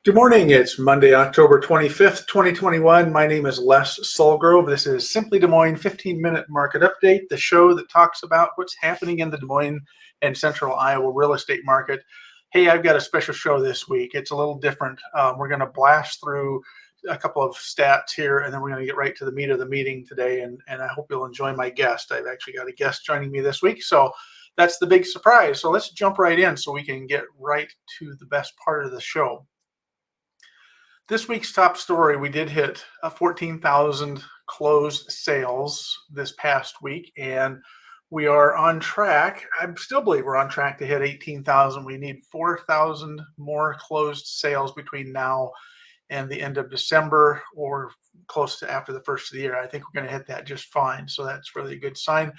Good morning. It's Monday, October 25th, 2021. My name is Les Sulgrove. This is Simply Des Moines 15-minute market update, the show that talks about what's happening in the Des Moines and Central Iowa real estate market. Hey, I've got a special show this week. It's a little different. We're going to blast through a couple of stats here, and then we're going to get right to the meat of the meeting today, and I hope you'll enjoy my guest. I've actually got a guest joining me this week, so that's the big surprise. So let's jump right in so we can get right to the best part of the show. This week's top story, we did hit 14,000 closed sales this past week, and we are on track. I still believe we're on track to hit 18,000. We need 4,000 more closed sales between now and the end of December, or close to after the first of the year. I think we're going to hit that just fine, so that's really a good sign.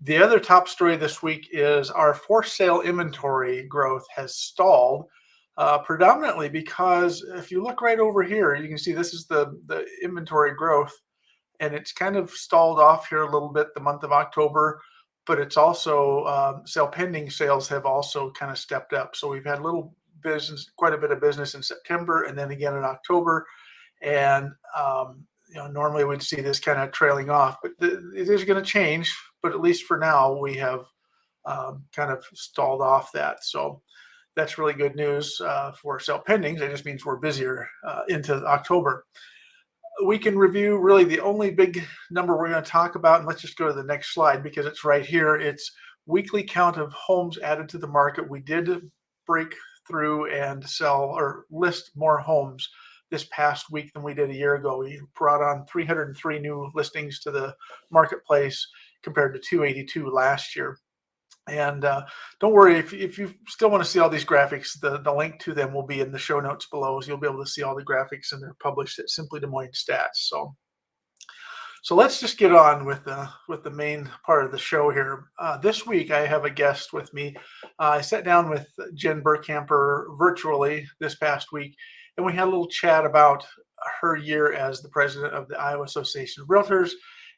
The other top story this week is our for sale inventory growth has stalled. Predominantly because if you look right over here, you can see this is the inventory growth, and it's kind of stalled off here a little bit the month of October, but it's also sale pending sales have also kind of stepped up. So we've had quite a bit of business in September and then again in October, and normally we'd see this kind of trailing off, but it is going to change. But at least for now, we have kind of stalled off that. So that's really good news for sale pendings. It just means we're busier into October. We can review really the only big number we're going to talk about, and let's just go to the next slide because it's right here. It's weekly count of homes added to the market. We did break through and sell or list more homes this past week than we did a year ago. We brought on 303 new listings to the marketplace compared to 282 last year. And don't worry, if you still want to see all these graphics, the link to them will be in the show notes below. So you'll be able to see all the graphics, and they're published at SimplyDesMoines Stats. So let's just get on with the main part of the show here. This week I have a guest with me. I sat down with Jen Burkamper virtually this past week, and we had a little chat about her year as the president of the Iowa Association of Realtors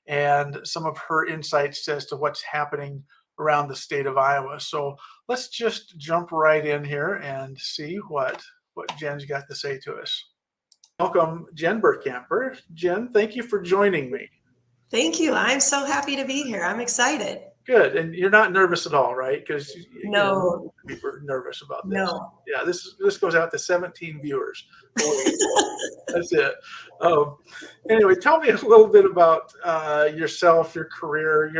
and some of her insights as to what's happening around the state of Iowa. So let's just jump right in here and see what Jen's got to say to us. Welcome, Jen Burkamper. Jen, thank you for joining me. Thank you. I'm so happy to be here. I'm excited. Good. And you're not nervous at all, right? Because no, people are nervous about this. No. Yeah, this goes out to 17 viewers. That's it. Anyway, tell me a little bit about yourself, your career.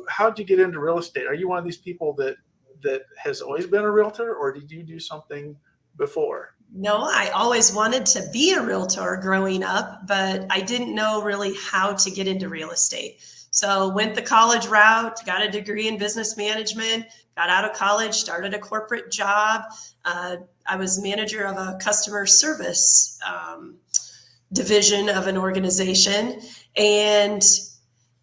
How'd you get into real estate? Are you one of these people that has always been a realtor, or did you do something before? No, I always wanted to be a realtor growing up, but I didn't know really how to get into real estate. So went the college route, got a degree in business management, got out of college, started a corporate job. I was manager of a customer service division of an organization, and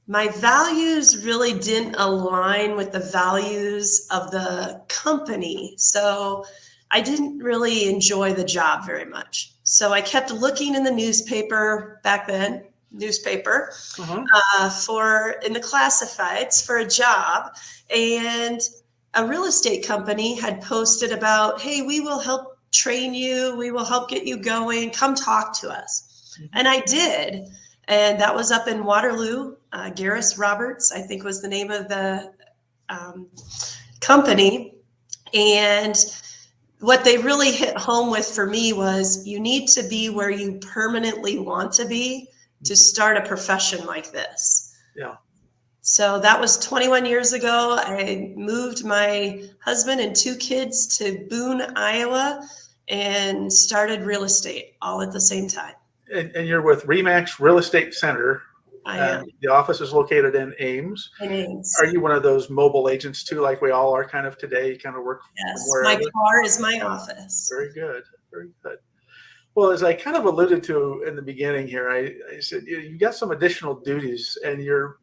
my values really didn't align with the values of the company. So I didn't really enjoy the job very much. So I kept looking in the newspaper back then, in the classifieds for a job. And a real estate company had posted about, hey, we will help train you. We will help get you going. Come talk to us. Mm-hmm. And I did. And that was up in Waterloo. Garris Roberts, I think, was the name of the company. And what they really hit home with for me was you need to be where you permanently want to be to start a profession like this. Yeah. So that was 21 years ago. I moved my husband and 2 kids to Boone, Iowa, and started real estate all at the same time. And you're with Remax Real Estate Center. I am. The office is located in Ames. In Ames. Are you one of those mobile agents too, like we all are kind of today? You kind of work Yes, from wherever? My car is my office. Very good. Very good. Well, as I kind of alluded to in the beginning here, I said you got some additional duties, and your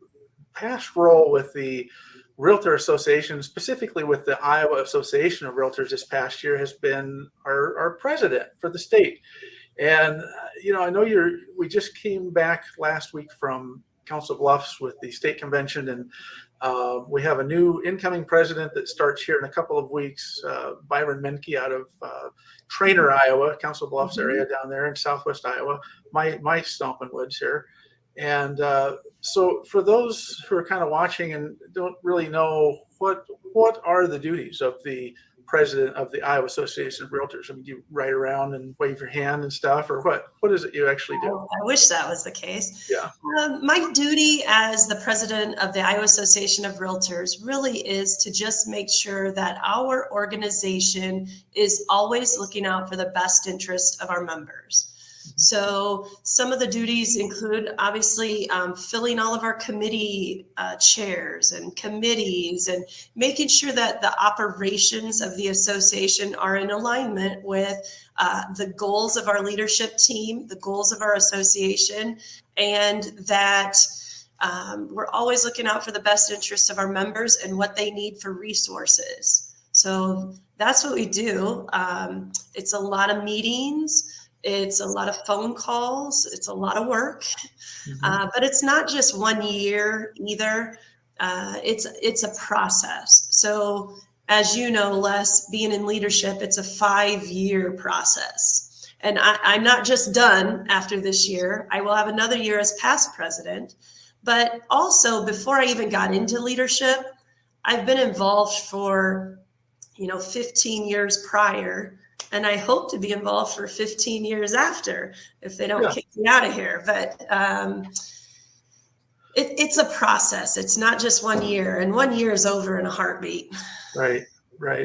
past role with the Realtor Association, specifically with the Iowa Association of Realtors this past year, has been our president for the state. And, I know we just came back last week from Council Bluffs with the state convention, and We have a new incoming president that starts here in a couple of weeks, Byron Menke out of Trainer, Iowa, Council Bluffs area down there in southwest Iowa, my stomping woods here. And so for those who are kind of watching and don't really know what are the duties of the president of the Iowa Association of Realtors? I mean, do you ride around and wave your hand and stuff, or what is it you actually do? Oh, I wish that was the case. Yeah. My duty as the president of the Iowa Association of Realtors really is to just make sure that our organization is always looking out for the best interest of our members. So some of the duties include obviously filling all of our committee chairs and committees and making sure that the operations of the association are in alignment with the goals of our leadership team, the goals of our association, and that we're always looking out for the best interest of our members and what they need for resources. So that's what we do. It's a lot of meetings. It's a lot of phone calls. It's a lot of work, but it's not just 1 year either. It's a process. So as you know, Les, being in leadership, it's a 5-year process. And I'm not just done after this year. I will have another year as past president. But also, before I even got into leadership, I've been involved for 15 years prior. And I hope to be involved for 15 years after if they don't kick me out of here. But it's a process. It's not just 1 year, and 1 year is over in a heartbeat. Right.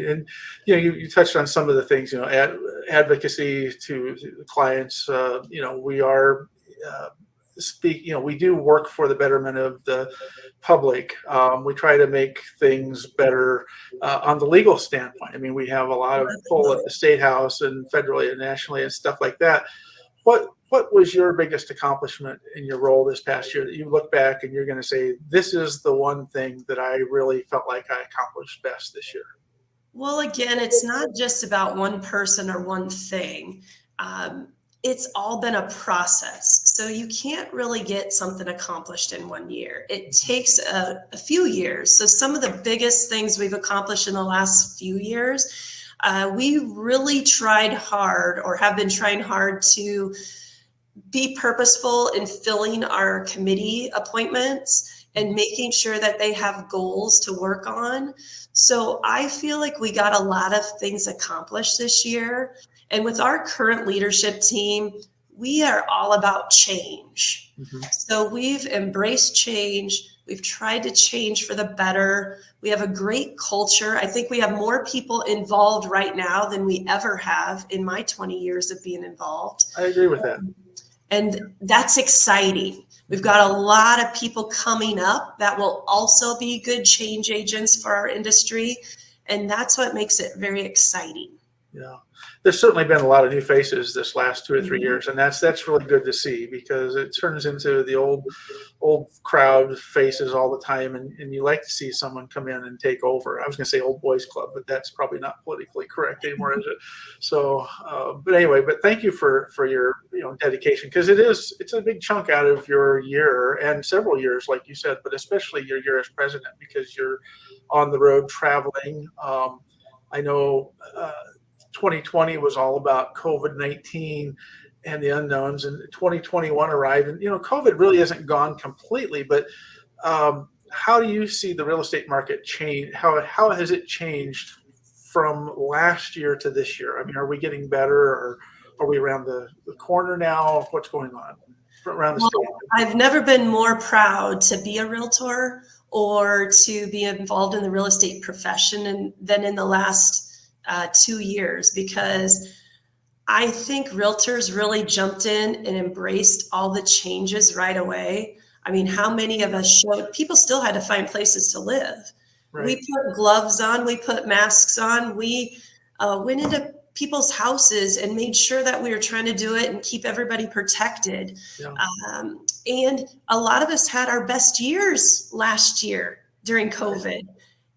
And you touched on some of the things, advocacy to clients. We are we do work for the betterment of the public. We try to make things better on the legal standpoint. I mean, we have a lot of pull at the state house and federally and nationally and stuff like that. What was your biggest accomplishment in your role this past year that you look back and you're going to say, this is the one thing that I really felt like I accomplished best this year? Well, again, it's not just about one person or one thing. It's all been a process. So you can't really get something accomplished in 1 year. It takes a few years. So some of the biggest things we've accomplished in the last few years, we really tried hard or have been trying hard to be purposeful in filling our committee appointments and making sure that they have goals to work on. So I feel like we got a lot of things accomplished this year. And with our current leadership team, we are all about change. So we've embraced change. We've tried to change for the better. We have a great culture. I think we have more people involved right now than we ever have in my 20 years of being involved. I agree with that. And that's exciting. We've got a lot of people coming up that will also be good change agents for our industry. And that's what makes it very exciting. Yeah. There's certainly been a lot of new faces this last 2 or 3 years, and that's really good to see, because it turns into the old crowd faces all the time, and you like to see someone come in and take over. I was going to say old boys club, but that's probably not politically correct anymore, is it? So, but anyway, thank you for your dedication, because it's a big chunk out of your year and several years, like you said, but especially your year as president, because you're on the road traveling. I know 2020 was all about COVID-19 and the unknowns, and 2021 arrived, and COVID really hasn't gone completely, but how do you see the real estate market change? How has it changed from last year to this year? I mean, are we getting better, or are we around the corner now? What's going on around the state? I've never been more proud to be a realtor or to be involved in the real estate profession than in the last 2 years, because I think realtors really jumped in and embraced all the changes right away. I mean, how many of us people still had to find places to live. Right. We put gloves on, we put masks on, we went into people's houses and made sure that we were trying to do it and keep everybody protected. Yeah. And a lot of us had our best years last year during COVID.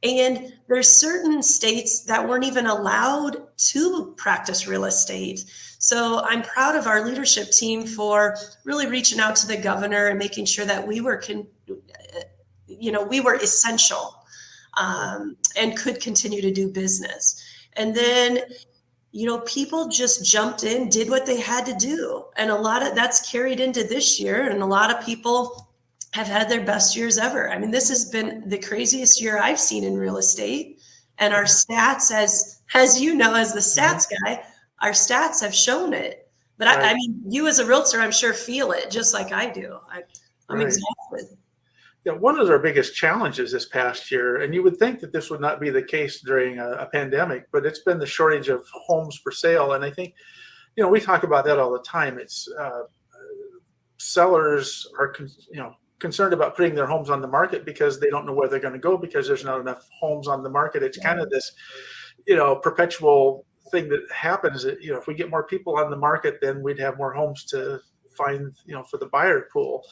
And there's certain states that weren't even allowed to practice real estate. So I'm proud of our leadership team for really reaching out to the governor and making sure that we were we were essential, and could continue to do business. And then, people just jumped in, did what they had to do. And a lot of that's carried into this year. And a lot of people have had their best years ever. I mean, this has been the craziest year I've seen in real estate. And our stats, as you know, as the stats guy, our stats have shown it. But Right. I mean, you as a realtor, I'm sure feel it just like I do. I'm Right. exhausted. Yeah, one of our biggest challenges this past year, and you would think that this would not be the case during a pandemic, but it's been the shortage of homes for sale. And I think, we talk about that all the time. It's sellers are, concerned about putting their homes on the market because they don't know where they're going to go because there's not enough homes on the market. It's kind of this, perpetual thing that happens that, if we get more people on the market, then we'd have more homes to find, for the buyer pool.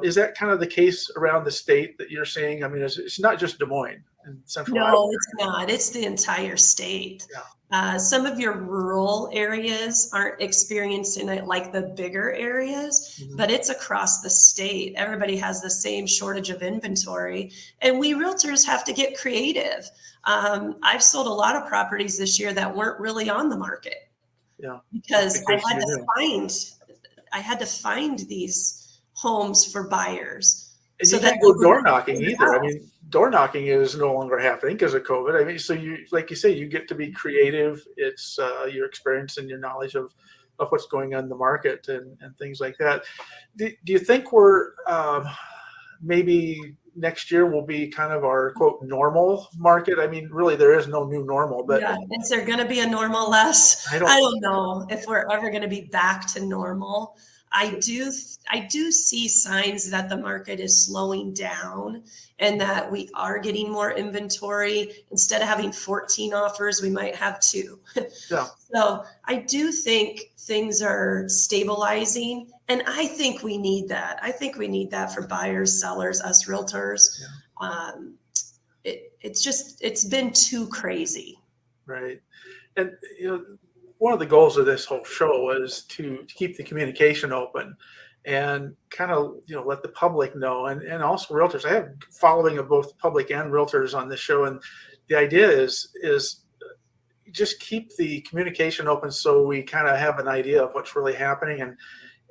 Is that kind of the case around the state that you're seeing? I mean, it's not just Des Moines and Central Iowa. No, it's not. It's the entire state. Yeah. Some of your rural areas aren't experiencing it like the bigger areas, but it's across the state. Everybody has the same shortage of inventory, and we realtors have to get creative. I've sold a lot of properties this year that weren't really on the market. Yeah. Because I had to find these homes for buyers. And so you can't go door knocking either. I mean, door knocking is no longer happening because of COVID. I mean, so like you say, you get to be creative. It's your experience and your knowledge of what's going on in the market and things like that. Do you think we're maybe next year will be kind of our quote normal market? I mean, really, there is no new normal. But is there going to be a normal, Les? I don't know if we're ever going to be back to normal. I do see signs that the market is slowing down and that we are getting more inventory. Instead of having 14 offers, we might have 2. Yeah. So I do think things are stabilizing, and I think we need that. I think we need that for buyers, sellers, us realtors. Yeah. It's been too crazy. Right. And, one of the goals of this whole show is to keep the communication open and kind of, let the public know and also realtors. I have following of both public and realtors on this show. And the idea is just keep the communication open so we kind of have an idea of what's really happening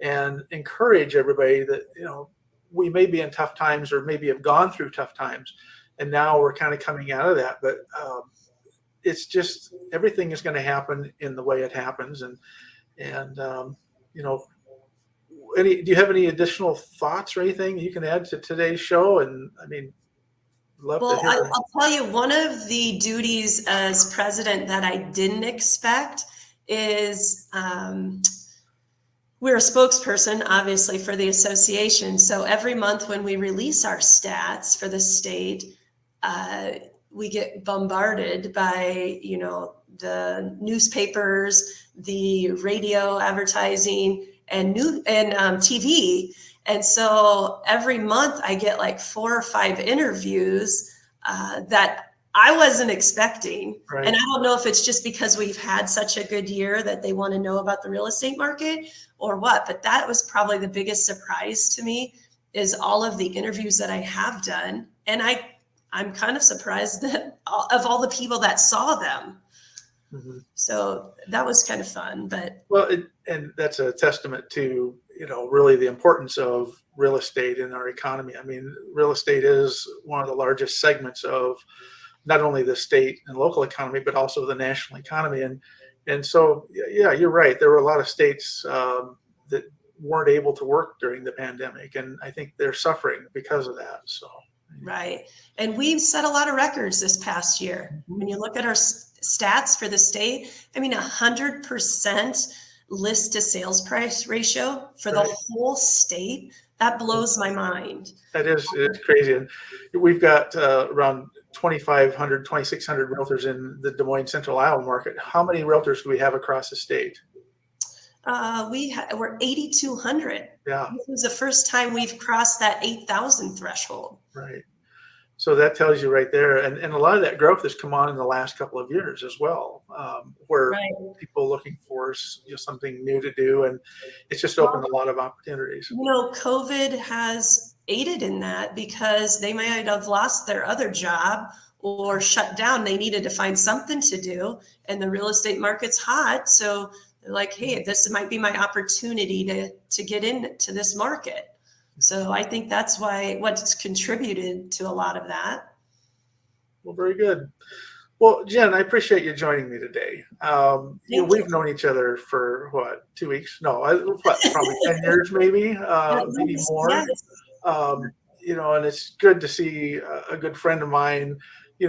and encourage everybody that, we may be in tough times or maybe have gone through tough times. And now we're kind of coming out of that. But, it's just everything is going to happen in the way it happens, and do you have any additional thoughts or anything you can add to today's show? And I mean, love to hear. I'll tell you, one of the duties as president that I didn't expect is we're a spokesperson, obviously, for the association. So every month when we release our stats for the state, we get bombarded by, the newspapers, the radio advertising, and TV. And so every month I get like 4 or 5 interviews that I wasn't expecting. Right. And I don't know if it's just because we've had such a good year that they want to know about the real estate market or what, but that was probably the biggest surprise to me is all of the interviews that I have done. And I'm kind of surprised that of all the people that saw them. Mm-hmm. So that was kind of fun, but. Well, and that's a testament to, really the importance of real estate in our economy. I mean, real estate is one of the largest segments of not only the state and local economy, but also the national economy. And so, yeah, you're right. There were a lot of states that weren't able to work during the pandemic. And I think they're suffering because of that. So. Right. And we've set a lot of records this past year. When you look at our stats for the state, 100% list to sales price ratio for the whole state. That blows my mind. It's crazy. And we've got around 2,500, 2,600 realtors in the Des Moines Central Iowa market. How many realtors do we have across the state? We're 8,200. Yeah. This was the first time we've crossed that 8,000 threshold. Right. So that tells you right there. And a lot of that growth has come on in the last couple of years as well, where people looking for something new to do. And it's just opened a lot of opportunities. COVID has aided in that because they might have lost their other job or shut down. They needed to find something to do, and the real estate market's hot. So they're like, hey, this might be my opportunity to get into this market. So I think that's what's contributed to a lot of that. Well, very good. Well, Jen, I appreciate you joining me today. We've known each other for what, 2 weeks? No, probably 10 years, maybe more. Yes. And it's good to see a good friend of mine,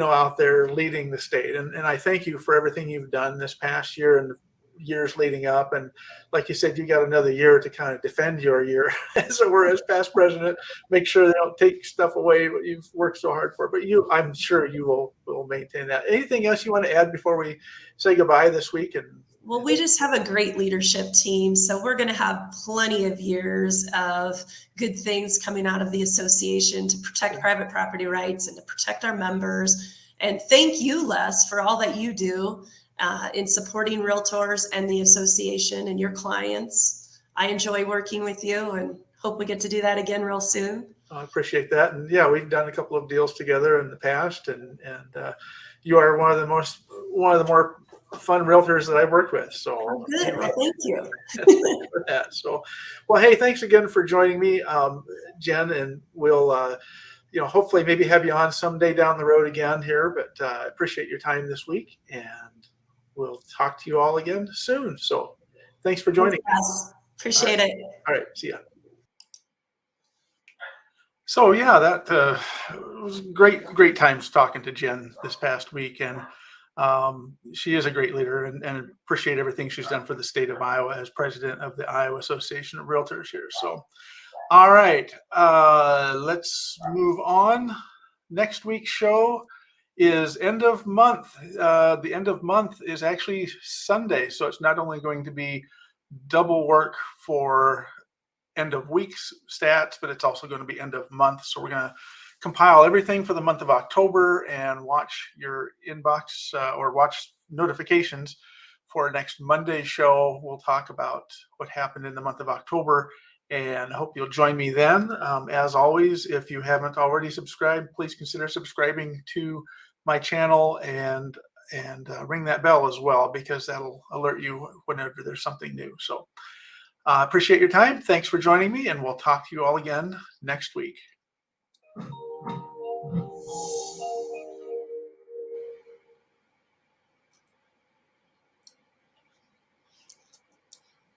out there leading the state. And I thank you for everything you've done this past year and years leading up. And like you said, you got another year to kind of defend your year, as it were, as past president. Make sure they don't take stuff away what you've worked so hard for. But I'm sure you will maintain that. Anything else you want to add before we say goodbye this week? Well, we just have a great leadership team. So we're going to have plenty of years of good things coming out of the association to protect private property rights and to protect our members. And thank you, Les, for all that you do in supporting Realtors and the association and your clients. I enjoy working with you and hope we get to do that again real soon. I appreciate that. And yeah, we've done a couple of deals together in the past, and you are one of the more fun realtors that I've worked with. So good. Well, thank you. For that. So, well, hey, thanks again for joining me, Jen, and we'll hopefully maybe have you on someday down the road again here. But I appreciate your time this week, and we'll talk to you all again soon. So thanks for joining. Yes, appreciate it. All right, see ya. So yeah, that was great times talking to Jen this past week, and she is a great leader, and appreciate everything she's done for the state of Iowa as president of the Iowa Association of Realtors here. So, all right, let's move on. Next week's show is end of month. The end of month is actually Sunday, so it's not only going to be double work for end of week's stats, but it's also going to be end of month. So we're going to compile everything for the month of October and watch your inbox or watch notifications for next Monday's show. We'll talk about what happened in the month of October, and I hope you'll join me then. As always, if you haven't already subscribed, please consider subscribing to my channel and ring that bell as well, because that'll alert you whenever there's something new. So appreciate your time. Thanks for joining me, and we'll talk to you all again next week.